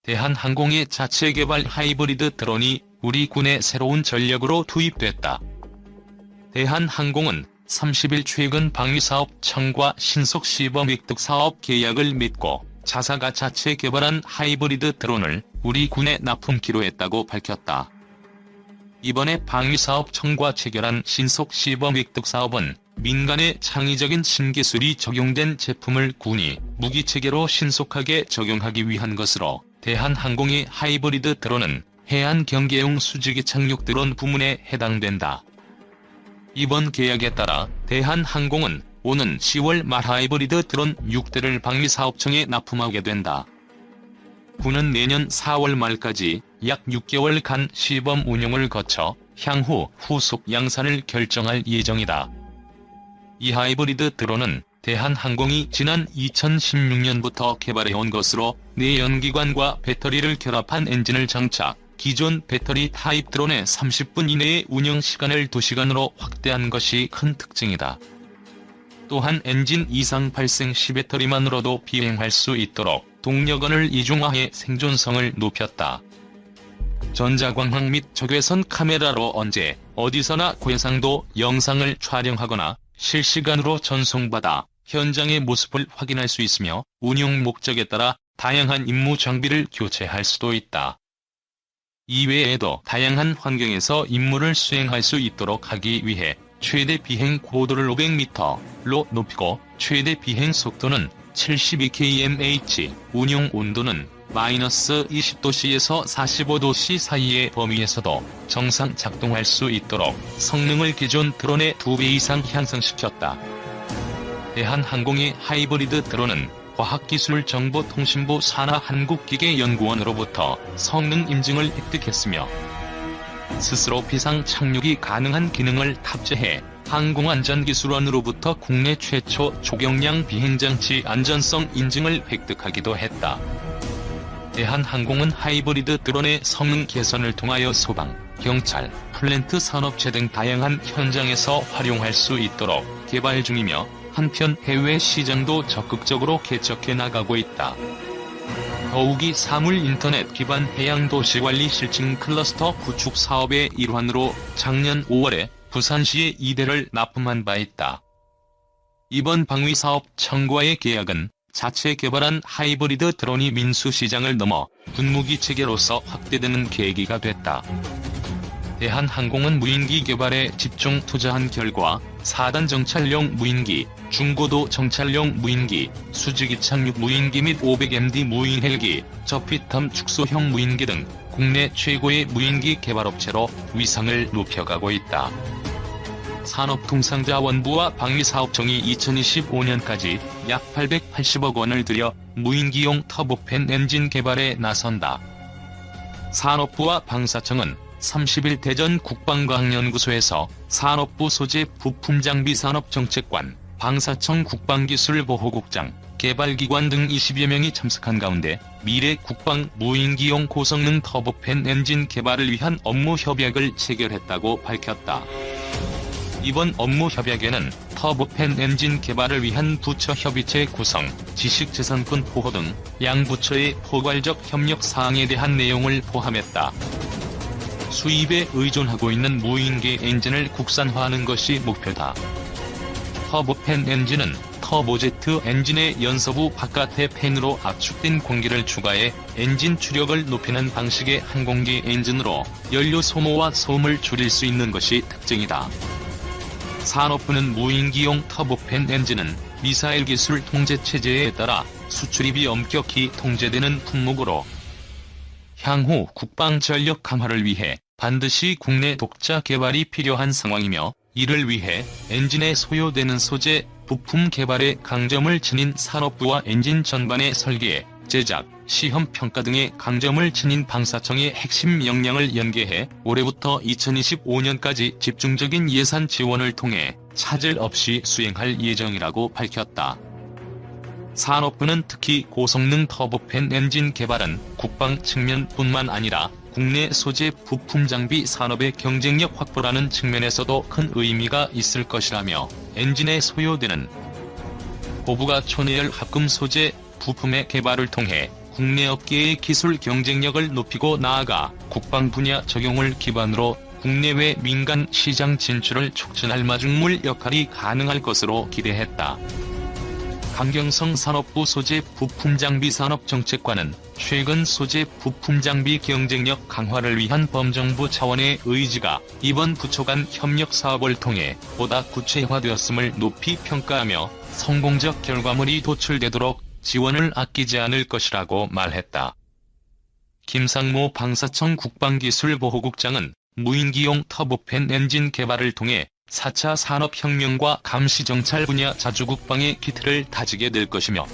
대한항공의 자체 개발 하이브리드 드론이 우리 군의 새로운 전력으로 투입됐다. 대한항공은 30일 최근 방위사업청과 신속시범 획득사업 계약을 맺고 자사가 자체 개발한 하이브리드 드론을 우리 군에 납품키로 했다고 밝혔다. 이번에 방위사업청과 체결한 신속시범 획득사업은 민간의 창의적인 신기술이 적용된 제품을 군이 무기체계로 신속하게 적용하기 위한 것으로, 대한항공의 하이브리드 드론은 해안경계용 수직이 착륙 드론 부문에 해당된다. 이번 계약에 따라 대한항공은 오는 10월 말 하이브리드 드론 6대를 방위사업청에 납품하게 된다. 군은 내년 4월 말까지 약 6개월간 시범 운용을 거쳐 향후 후속 양산을 결정할 예정이다. 이 하이브리드 드론은 대한항공이 지난 2016년부터 개발해온 것으로 내연기관과 배터리를 결합한 엔진을 장착, 기존 배터리 타입 드론의 30분 이내의 운영 시간을 2시간으로 확대한 것이 큰 특징이다. 또한 엔진 이상 발생 시 배터리만으로도 비행할 수 있도록 동력원을 이중화해 생존성을 높였다. 전자광학 및 적외선 카메라로 언제 어디서나 고해상도 영상을 촬영하거나 실시간으로 전송받아 현장의 모습을 확인할 수 있으며, 운용 목적에 따라 다양한 임무 장비를 교체할 수도 있다. 이외에도 다양한 환경에서 임무를 수행할 수 있도록 하기 위해 최대 비행 고도를 500m로 높이고 최대 비행 속도는 72km/h, 운용 온도는 -20도씨에서 45도씨 사이의 범위에서도 정상 작동할 수 있도록 성능을 기존 드론의 2배 이상 향상시켰다. 대한항공의 하이브리드 드론은 과학기술정보통신부 산하한국기계연구원으로부터 성능 인증을 획득했으며, 스스로 비상 착륙이 가능한 기능을 탑재해 항공안전기술원으로부터 국내 최초 초경량 비행장치 안전성 인증을 획득하기도 했다. 대한항공은 하이브리드 드론의 성능 개선을 통하여 소방, 경찰, 플랜트 산업체 등 다양한 현장에서 활용할 수 있도록 개발 중이며, 한편 해외 시장도 적극적으로 개척해 나가고 있다. 더욱이 사물 인터넷 기반 해양도시관리 실증 클러스터 구축 사업의 일환으로 작년 5월에 부산시에 2대를 납품한 바 있다. 이번 방위사업청과의 계약은 자체 개발한 하이브리드 드론이 민수시장을 넘어 군무기 체계로서 확대되는 계기가 됐다. 대한항공은 무인기 개발에 집중 투자한 결과 4단 정찰용 무인기, 중고도 정찰용 무인기, 수직이 착륙 무인기 및 500MD 무인 헬기, 저피텀 축소형 무인기 등 국내 최고의 무인기 개발업체로 위상을 높여가고 있다. 산업통상자원부와 방위사업청이 2025년까지 약 880억 원을 들여 무인기용 터보팬 엔진 개발에 나선다. 산업부와 방사청은 30일 대전 국방과학연구소에서 산업부 소재 부품장비산업정책관, 방사청 국방기술보호국장, 개발기관 등 20여 명이 참석한 가운데 미래 국방 무인기용 고성능 터보팬 엔진 개발을 위한 업무 협약을 체결했다고 밝혔다. 이번 업무 협약에는 터보팬 엔진 개발을 위한 부처 협의체 구성, 지식재산권 보호 등 양부처의 포괄적 협력 사항에 대한 내용을 포함했다. 수입에 의존하고 있는 무인기 엔진을 국산화하는 것이 목표다. 터보팬 엔진은 터보제트 엔진의 연소부 바깥의 팬으로 압축된 공기를 추가해 엔진 추력을 높이는 방식의 항공기 엔진으로 연료 소모와 소음을 줄일 수 있는 것이 특징이다. 산업부는 무인기용 터보팬 엔진은 미사일 기술 통제체제에 따라 수출입이 엄격히 통제되는 품목으로 향후 국방 전력 강화를 위해 반드시 국내 독자 개발이 필요한 상황이며, 이를 위해 엔진에 소요되는 소재, 부품 개발에 강점을 지닌 산업부와 엔진 전반의 설계, 제작, 시험 평가 등의 강점을 지닌 방사청의 핵심 역량을 연계해 올해부터 2025년까지 집중적인 예산 지원을 통해 차질 없이 수행할 예정이라고 밝혔다. 산업부는 특히 고성능 터보팬 엔진 개발은 국방 측면뿐만 아니라 국내 소재 부품 장비 산업의 경쟁력 확보라는 측면에서도 큰 의미가 있을 것이라며, 엔진에 소요되는 고부가 초내열 합금 소재 부품의 개발을 통해 국내 업계의 기술 경쟁력을 높이고 나아가 국방 분야 적용을 기반으로 국내외 민간 시장 진출을 촉진할 마중물 역할이 가능할 것으로 기대했다. 강경성 산업부 소재 부품장비 산업정책관은 최근 소재 부품장비 경쟁력 강화를 위한 범정부 차원의 의지가 이번 부처 간 협력 사업을 통해 보다 구체화되었음을 높이 평가하며 성공적 결과물이 도출되도록 지원을 아끼지 않을 것이라고 말했다. 김상모 방사청 국방기술보호국장은 무인기용 터보팬 엔진 개발을 통해 4차 산업혁명과 감시정찰 분야 자주국방의 기틀을 다지게 될 것이며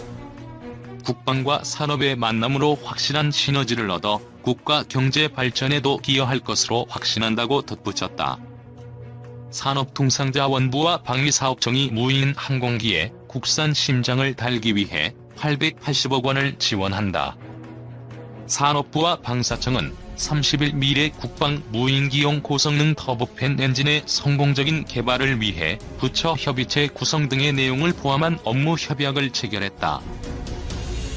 국방과 산업의 만남으로 확실한 시너지를 얻어 국가 경제 발전에도 기여할 것으로 확신한다고 덧붙였다. 산업통상자원부와 방위사업청이 무인 항공기에 국산 심장을 달기 위해 880억 원을 지원한다. 산업부와 방사청은 30일 미래 국방 무인기용 고성능 터보팬 엔진의 성공적인 개발을 위해 부처 협의체 구성 등의 내용을 포함한 업무 협약을 체결했다.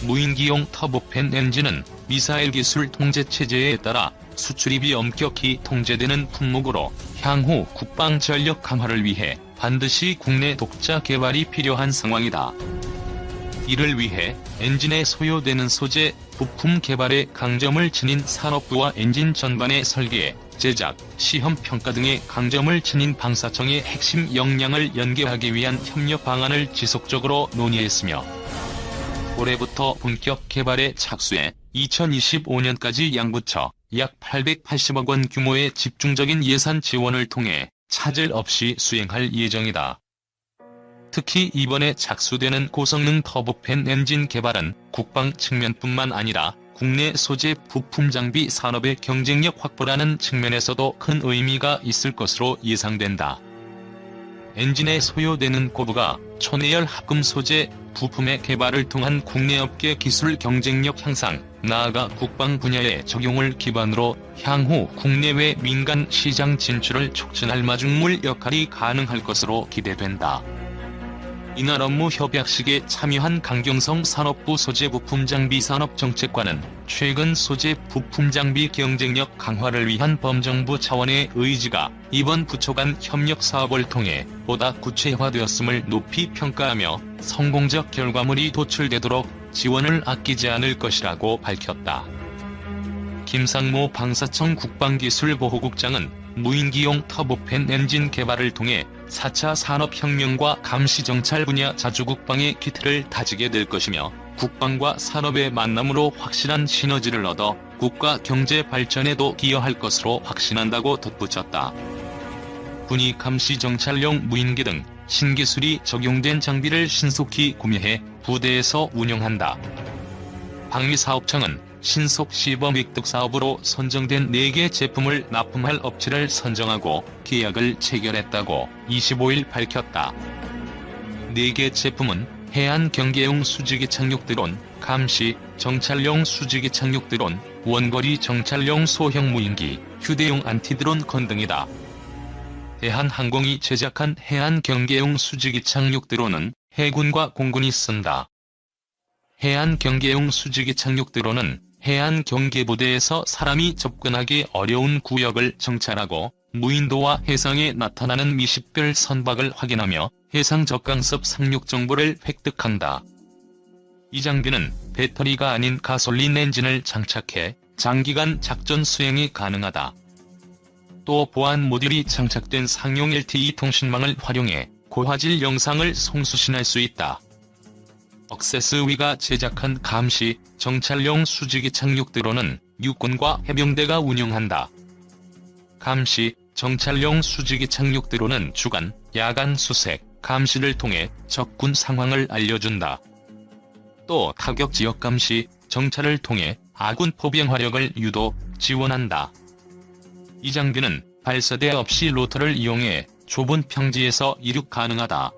무인기용 터보팬 엔진은 미사일 기술 통제체제에 따라 수출입이 엄격히 통제되는 품목으로 향후 국방 전력 강화를 위해 반드시 국내 독자 개발이 필요한 상황이다. 이를 위해 엔진에 소요되는 소재, 부품 개발에 강점을 지닌 산업부와 엔진 전반의 설계, 제작, 시험 평가 등의 강점을 지닌 방사청의 핵심 역량을 연계하기 위한 협력 방안을 지속적으로 논의했으며 올해부터 본격 개발에 착수해 2025년까지 양부처 약 880억 원 규모의 집중적인 예산 지원을 통해 차질 없이 수행할 예정이다. 특히 이번에 착수되는 고성능 터보팬 엔진 개발은 국방 측면뿐만 아니라 국내 소재 부품 장비 산업의 경쟁력 확보라는 측면에서도 큰 의미가 있을 것으로 예상된다. 엔진에 소요되는 고부가 초내열 합금 소재, 부품의 개발을 통한 국내 업계 기술 경쟁력 향상, 나아가 국방 분야의 적용을 기반으로 향후 국내외 민간 시장 진출을 촉진할 마중물 역할이 가능할 것으로 기대된다. 이날 업무 협약식에 참여한 강경성 산업부 소재부품장비 산업정책관은 최근 소재 부품장비 경쟁력 강화를 위한 범정부 차원의 의지가 이번 부처 간 협력 사업을 통해 보다 구체화되었음을 높이 평가하며 성공적 결과물이 도출되도록 지원을 아끼지 않을 것이라고 밝혔다. 김상모 방사청 국방기술보호국장은 무인기용 터보팬 엔진 개발을 통해 4차 산업혁명과 감시정찰 분야 자주국방의 기틀을 다지게 될 것이며 국방과 산업의 만남으로 확실한 시너지를 얻어 국가 경제 발전에도 기여할 것으로 확신한다고 덧붙였다. 군이 감시정찰용 무인기 등 신기술이 적용된 장비를 신속히 구매해 부대에서 운영한다. 방위사업청은 신속 시범 획득 사업으로 선정된 4개 제품을 납품할 업체를 선정하고 계약을 체결했다고 25일 밝혔다. 4개 제품은 해안 경계용 수직이 착륙 드론, 감시, 정찰용 수직이 착륙 드론, 원거리 정찰용 소형 무인기, 휴대용 안티드론 건 등이다. 대한항공이 제작한 해안 경계용 수직이 착륙 드론은 해군과 공군이 쓴다. 해안 경계용 수직이 착륙 드론은 해안 경계부대에서 사람이 접근하기 어려운 구역을 정찰하고 무인도와 해상에 나타나는 미식별 선박을 확인하며 해상 적강섭 상륙 정보를 획득한다. 이 장비는 배터리가 아닌 가솔린 엔진을 장착해 장기간 작전 수행이 가능하다. 또 보안 모듈이 장착된 상용 LTE 통신망을 활용해 고화질 영상을 송수신할 수 있다. 억세스위가 제작한 감시, 정찰용 수직이 착륙 드론은 육군과 해병대가 운용한다. 감시, 정찰용 수직이 착륙 드론은 주간, 야간 수색, 감시를 통해 적군 상황을 알려준다. 또 타격 지역 감시, 정찰을 통해 아군 포병 화력을 유도, 지원한다. 이 장비는 발사대 없이 로터를 이용해 좁은 평지에서 이륙 가능하다.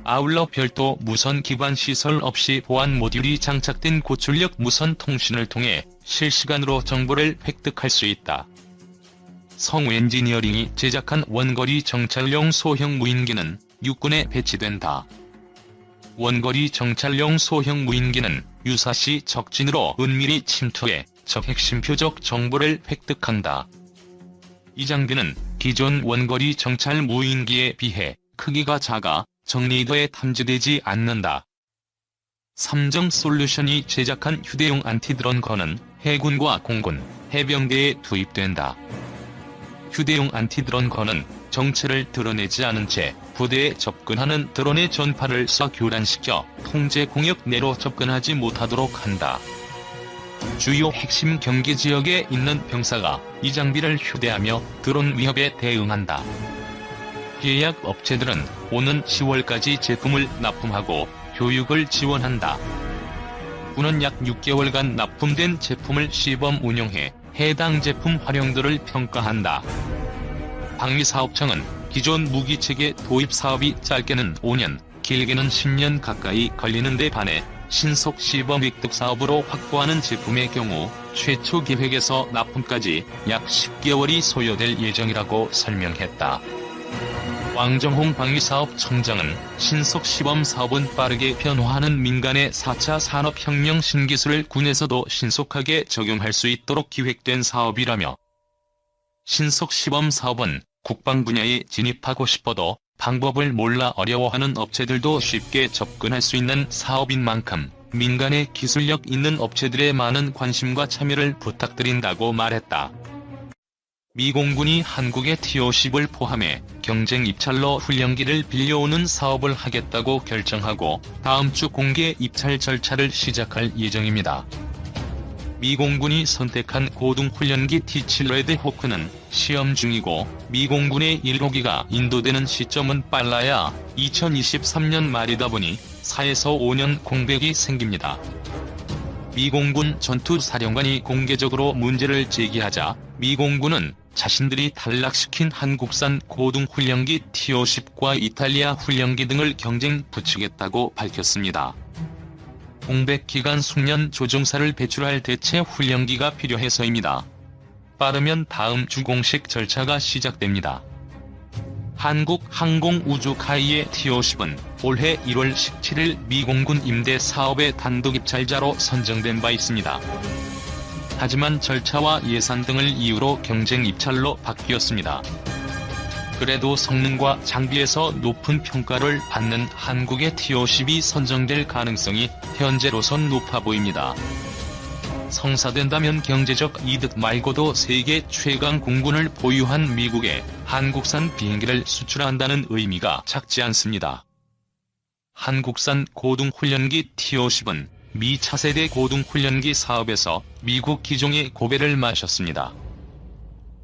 아울러 별도 무선 기반 시설 없이 보안 모듈이 장착된 고출력 무선 통신을 통해 실시간으로 정보를 획득할 수 있다. 성우 엔지니어링이 제작한 원거리 정찰용 소형 무인기는 육군에 배치된다. 원거리 정찰용 소형 무인기는 유사시 적진으로 은밀히 침투해 적 핵심 표적 정보를 획득한다. 이 장비는 기존 원거리 정찰 무인기에 비해 크기가 작아 적레이더에 탐지되지 않는다. 삼정솔루션이 제작한 휴대용 안티드론 건은 해군과 공군, 해병대에 투입된다. 휴대용 안티드론 건은 정체를 드러내지 않은 채 부대에 접근하는 드론의 전파를 쏴 교란시켜 통제 공역 내로 접근하지 못하도록 한다. 주요 핵심 경계 지역에 있는 병사가 이 장비를 휴대하며 드론 위협에 대응한다. 계약 업체들은 오는 10월까지 제품을 납품하고 교육을 지원한다. 군은 약 6개월간 납품된 제품을 시범 운용해 해당 제품 활용도를 평가한다. 방위사업청은 기존 무기체계 도입 사업이 짧게는 5년, 길게는 10년 가까이 걸리는 데 반해 신속 시범 획득 사업으로 확보하는 제품의 경우 최초 계획에서 납품까지 약 10개월이 소요될 예정이라고 설명했다. 왕정홍 방위사업청장은 신속 시범 사업은 빠르게 변화하는 민간의 4차 산업혁명 신기술을 군에서도 신속하게 적용할 수 있도록 기획된 사업이라며 신속 시범 사업은 국방 분야에 진입하고 싶어도 방법을 몰라 어려워하는 업체들도 쉽게 접근할 수 있는 사업인 만큼 민간의 기술력 있는 업체들의 많은 관심과 참여를 부탁드린다고 말했다. 미 공군이 한국의 T-50을 포함해 경쟁 입찰로 훈련기를 빌려오는 사업을 하겠다고 결정하고 다음 주 공개 입찰 절차를 시작할 예정입니다. 미 공군이 선택한 고등 훈련기 T-7 레드호크는 시험 중이고 미 공군의 1호기가 인도되는 시점은 빨라야 2023년 말이다 보니 4에서 5년 공백이 생깁니다. 미 공군 전투사령관이 공개적으로 문제를 제기하자 미 공군은 자신들이 탈락시킨 한국산 고등 훈련기 T-50과 이탈리아 훈련기 등을 경쟁 붙이겠다고 밝혔습니다. 공백 기간 숙련 조종사를 배출할 대체 훈련기가 필요해서입니다. 빠르면 다음 주 공식 절차가 시작됩니다. 한국항공우주카이의 T-50은 올해 1월 17일 미 공군 임대 사업의 단독 입찰자로 선정된 바 있습니다. 하지만 절차와 예산 등을 이유로 경쟁 입찰로 바뀌었습니다. 그래도 성능과 장비에서 높은 평가를 받는 한국의 T-50이 선정될 가능성이 현재로선 높아 보입니다. 성사된다면 경제적 이득 말고도 세계 최강 공군을 보유한 미국에 한국산 비행기를 수출한다는 의미가 작지 않습니다. 한국산 고등훈련기 T-50은 미 차세대 고등훈련기 사업에서 미국 기종의 고배를 마셨습니다.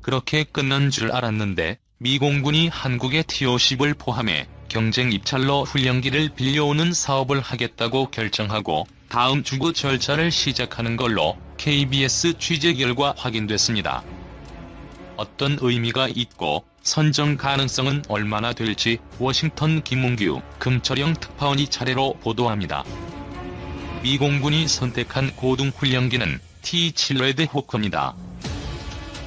그렇게 끝난 줄 알았는데 미 공군이 한국의 T-50을 포함해 경쟁 입찰로 훈련기를 빌려오는 사업을 하겠다고 결정하고 다음 주 그 절차를 시작하는 걸로 KBS 취재 결과 확인됐습니다. 어떤 의미가 있고 선정 가능성은 얼마나 될지 워싱턴 김문규, 금철영 특파원이 차례로 보도합니다. 미 공군이 선택한 고등훈련기는 T-7 레드호크입니다.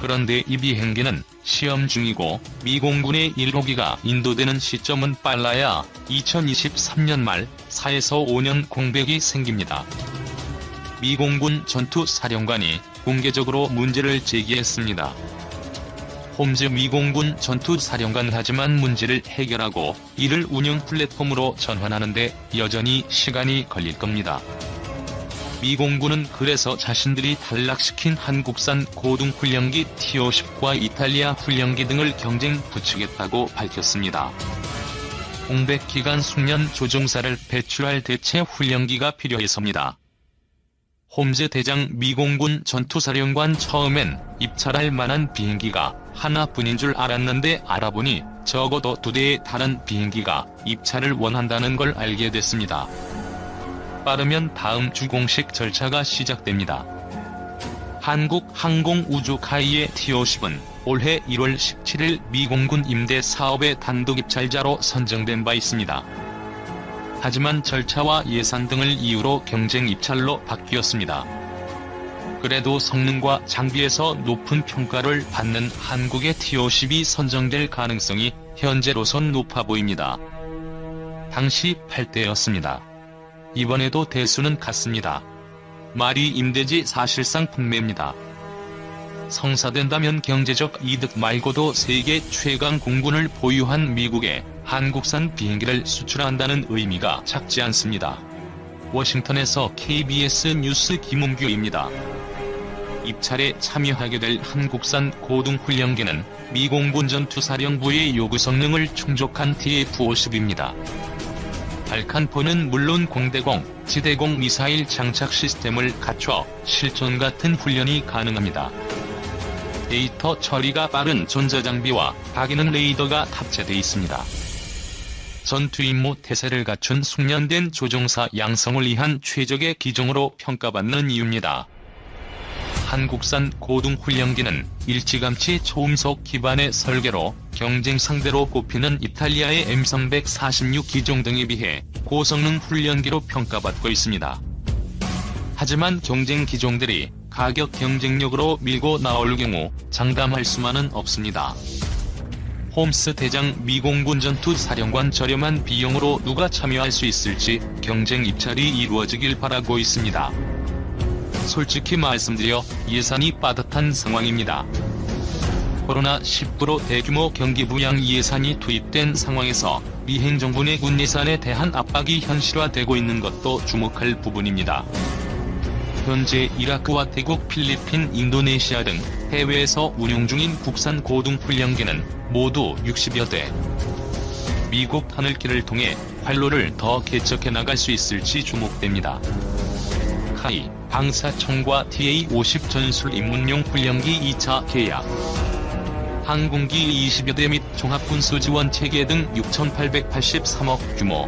그런데 이 비행기는 시험 중이고 미 공군의 1호기가 인도되는 시점은 빨라야 2023년 말 4에서 5년 공백이 생깁니다. 미 공군 전투사령관이 공개적으로 문제를 제기했습니다. 홈즈 미 공군 전투사령관 하지만 문제를 해결하고 이를 운영 플랫폼으로 전환하는데 여전히 시간이 걸릴 겁니다. 미 공군은 그래서 자신들이 탈락시킨 한국산 고등훈련기 T-50과 이탈리아 훈련기 등을 경쟁 붙이겠다고 밝혔습니다. 공백 기간 숙련 조종사를 배출할 대체 훈련기가 필요해서입니다. 홈즈 대장 미 공군 전투사령관 처음엔 입찰할 만한 비행기가 하나뿐인 줄 알았는데 알아보니 적어도 2대에 달한 비행기가 입찰을 원한다는 걸 알게 됐습니다. 빠르면 다음 주 공식 절차가 시작됩니다. 한국항공우주카이의 T-50은 올해 1월 17일 미 공군 임대 사업의 단독 입찰자로 선정된 바 있습니다. 하지만 절차와 예산 등을 이유로 경쟁 입찰로 바뀌었습니다. 그래도 성능과 장비에서 높은 평가를 받는 한국의 T-50이 선정될 가능성이 현재로선 높아 보입니다. 당시 8대였습니다. 이번에도 대수는 같습니다. 말이 임대지 사실상 풍매입니다. 성사된다면 경제적 이득 말고도 세계 최강 공군을 보유한 미국에 한국산 비행기를 수출한다는 의미가 작지 않습니다. 워싱턴에서 KBS 뉴스 김웅규입니다. 입찰에 참여하게 될 한국산 고등훈련기는 미 공군 전투사령부의 요구 성능을 충족한 TF-50입니다. 발칸포는 물론 공대공, 지대공 미사일 장착 시스템을 갖춰 실전 같은 훈련이 가능합니다. 데이터 처리가 빠른 전자장비와 각인은 레이더가 탑재돼 있습니다. 전투 임무 태세를 갖춘 숙련된 조종사 양성을 위한 최적의 기종으로 평가받는 이유입니다. 한국산 고등훈련기는 일찌감치 초음속 기반의 설계로 경쟁 상대로 꼽히는 이탈리아의 M346 기종 등에 비해 고성능 훈련기로 평가받고 있습니다. 하지만 경쟁 기종들이 가격 경쟁력으로 밀고 나올 경우 장담할 수만은 없습니다. 홈스 대장 미 공군 전투사령관 저렴한 비용으로 누가 참여할 수 있을지 경쟁 입찰이 이루어지길 바라고 있습니다. 솔직히 말씀드려 예산이 빠듯한 상황입니다. 코로나19로 대규모 경기 부양 예산이 투입된 상황에서 미 행정부 내 군 예산에 대한 압박이 현실화되고 있는 것도 주목할 부분입니다. 현재 이라크와 태국, 필리핀, 인도네시아 등 해외에서 운용 중인 국산 고등훈련기는 모두 60여 대. 미국 하늘길을 통해 활로를 더 개척해 나갈 수 있을지 주목됩니다. 카이 방사청과 TA-50 전술 입문용 훈련기 2차 계약. 항공기 20여 대 및 종합군수지원 체계 등 6,883억 규모.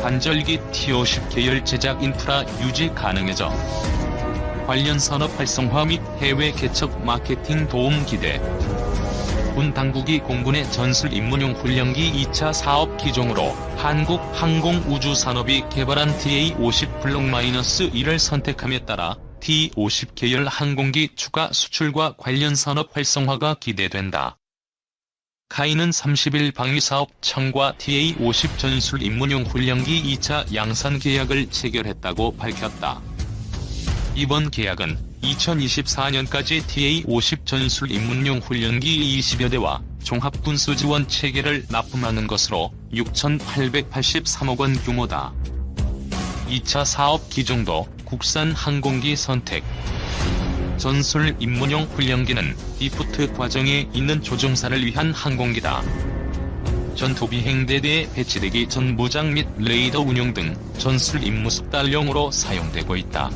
반절기 T-50 계열 제작 인프라 유지 가능해져 관련 산업 활성화 및 해외 개척 마케팅 도움 기대. 군 당국이 공군의 전술 입문용 훈련기 2차 사업 기종으로 한국항공우주산업이 개발한 TA-50 블록-1을 선택함에 따라 T-50 계열 항공기 추가 수출과 관련 산업 활성화가 기대된다. 카이는 30일 방위사업청과 TA-50 전술 입문용 훈련기 2차 양산 계약을 체결했다고 밝혔다. 이번 계약은 2024년까지 TA-50 전술 입문용 훈련기 20여 대와 종합군수지원 체계를 납품하는 것으로 6,883억 원 규모다. 2차 사업 기종도 국산 항공기 선택. 전술 입문용 훈련기는 리프트 과정에 있는 조종사를 위한 항공기다. 전투비행대대에 배치되기 전 무장 및 레이더 운용 등 전술 임무 숙달용으로 사용되고 있다.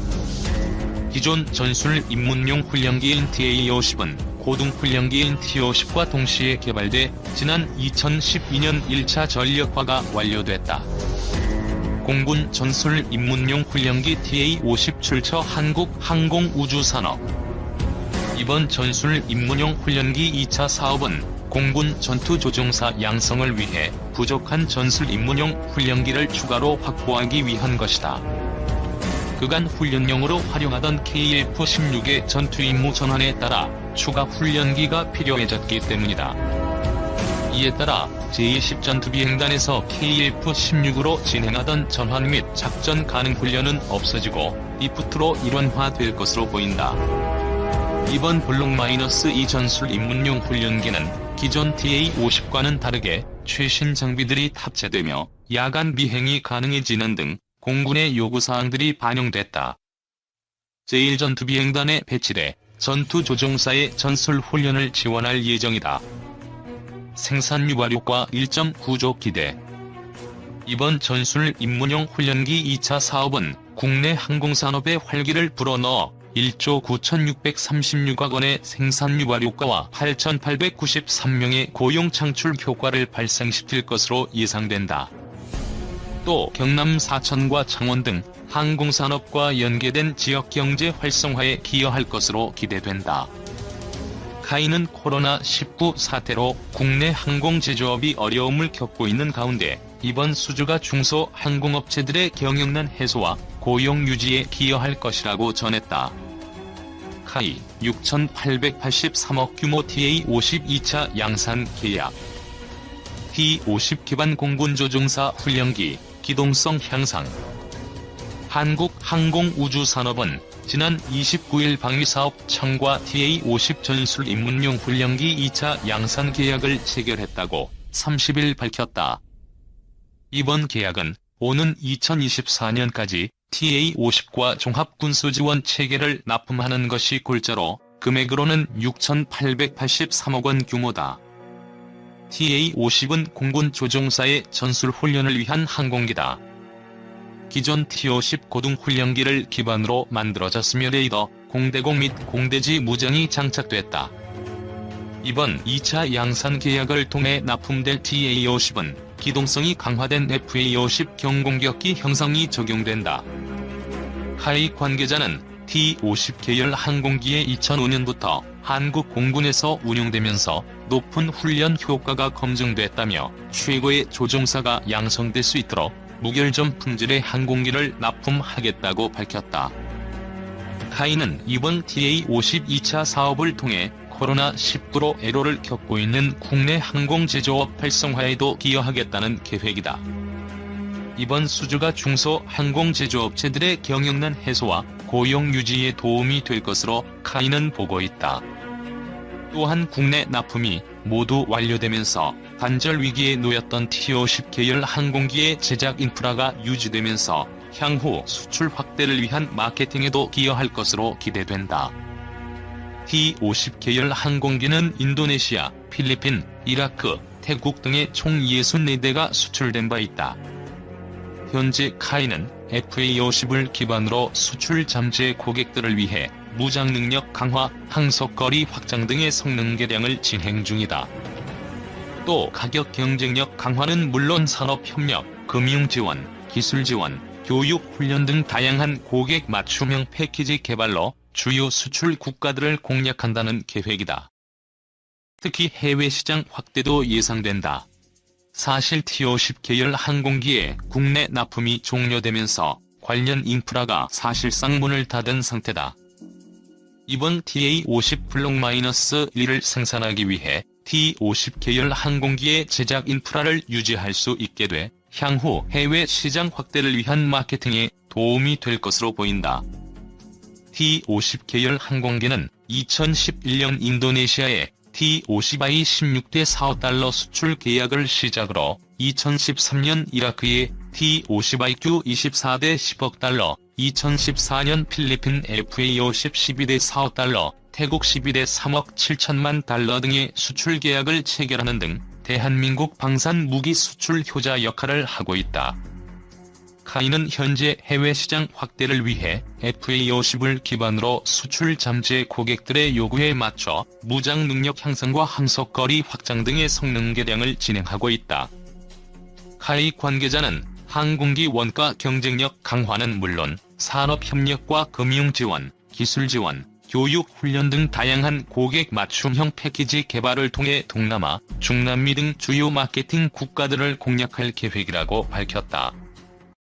기존 전술 입문용 훈련기인 TA-50은 고등훈련기인 T-50과 동시에 개발돼 지난 2012년 1차 전력화가 완료됐다. 공군 전술 입문용 훈련기 TA-50 출처 한국항공우주산업. 이번 전술 입문용 훈련기 2차 사업은 공군 전투조종사 양성을 위해 부족한 전술 입문용 훈련기를 추가로 확보하기 위한 것이다. 그간 훈련용으로 활용하던 KF-16의 전투임무 전환에 따라 추가 훈련기가 필요해졌기 때문이다. 이에 따라 제20전투비행단에서 KF-16으로 진행하던 전환 및 작전 가능 훈련은 없어지고 리프트로 일원화될 것으로 보인다. 이번 블록-2 전술 입문용 훈련기는 기존 TA-50과는 다르게 최신 장비들이 탑재되며 야간 비행이 가능해지는 등 공군의 요구사항들이 반영됐다. 제1전투비행단에 배치돼 전투조종사의 전술 훈련을 지원할 예정이다. 생산 유발효과 1.9조 기대. 이번 전술 입문용 훈련기 2차 사업은 국내 항공산업의 활기를 불어넣어 1조 9,636억 원의 생산 유발 효과와 8,893명의 고용 창출 효과를 발생시킬 것으로 예상된다. 또 경남 사천과 창원 등 항공산업과 연계된 지역 경제 활성화에 기여할 것으로 기대된다. 카이는 코로나19 사태로 국내 항공 제조업이 어려움을 겪고 있는 가운데 이번 수주가 중소항공업체들의 경영난 해소와 고용 유지에 기여할 것이라고 전했다. 카이 6,883억 규모 TA-50 2차 양산 계약. T-50 기반 공군 조종사 훈련기 기동성 향상. 한국항공우주산업은 지난 29일 방위사업청과 TA-50 전술 입문용 훈련기 2차 양산 계약을 체결했다고 30일 밝혔다. 이번 계약은 오는 2024년까지 TA-50과 종합군수지원 체계를 납품하는 것이 골자로 금액으로는 6,883억 원 규모다. TA-50은 공군 조종사의 전술 훈련을 위한 항공기다. 기존 T-50 고등훈련기를 기반으로 만들어졌으며 레이더, 공대공 및 공대지 무장이 장착됐다. 이번 2차 양산 계약을 통해 납품될 TA-50은 기동성이 강화된 FA-50 경공격기 형상이 적용된다. 하이 관계자는 T-50 계열 항공기에 2005년부터 한국 공군에서 운용되면서 높은 훈련 효과가 검증됐다며 최고의 조종사가 양성될 수 있도록 무결점 품질의 항공기를 납품하겠다고 밝혔다. 카이는 이번 TA-50 2차 사업을 통해 코로나19로 애로를 겪고 있는 국내 항공제조업 활성화에도 기여하겠다는 계획이다. 이번 수주가 중소항공제조업체들의 경영난 해소와 고용 유지에 도움이 될 것으로 카이는 보고 있다. 또한 국내 납품이 모두 완료되면서 단절 위기에 놓였던 T-50 계열 항공기의 제작 인프라가 유지되면서 향후 수출 확대를 위한 마케팅에도 기여할 것으로 기대된다. T-50 계열 항공기는 인도네시아, 필리핀, 이라크, 태국 등의 총 64대가 수출된 바 있다. 현재 카이는 FA-50을 기반으로 수출 잠재 고객들을 위해 무장 능력 강화, 항속거리 확장 등의 성능 개량을 진행 중이다. 또 가격 경쟁력 강화는 물론 산업협력, 금융지원, 기술지원, 교육 훈련 등 다양한 고객 맞춤형 패키지 개발로 주요 수출 국가들을 공략한다는 계획이다. 특히 해외 시장 확대도 예상된다. 사실 T-50 계열 항공기의 국내 납품이 종료되면서 관련 인프라가 사실상 문을 닫은 상태다. 이번 TA-50 블록-1을 생산하기 위해 T-50 계열 항공기의 제작 인프라를 유지할 수 있게 돼 향후 해외 시장 확대를 위한 마케팅에 도움이 될 것으로 보인다. T-50 계열 항공기는 2011년 인도네시아에 T-50I 16대 4억 달러 수출 계약을 시작으로 2013년 이라크에 T-50IQ 24대 10억 달러, 2014년 필리핀 FA-50 12대 4억 달러, 태국 12대 3억 7천만 달러 등의 수출 계약을 체결하는 등 대한민국 방산 무기 수출 효자 역할을 하고 있다. 카이는 현재 해외 시장 확대를 위해 FA-50을 기반으로 수출 잠재 고객들의 요구에 맞춰 무장 능력 향상과 항속거리 확장 등의 성능 개량을 진행하고 있다. 카이 관계자는 항공기 원가 경쟁력 강화는 물론 산업협력과 금융지원, 기술지원, 교육 훈련 등 다양한 고객 맞춤형 패키지 개발을 통해 동남아, 중남미 등 주요 마케팅 국가들을 공략할 계획이라고 밝혔다.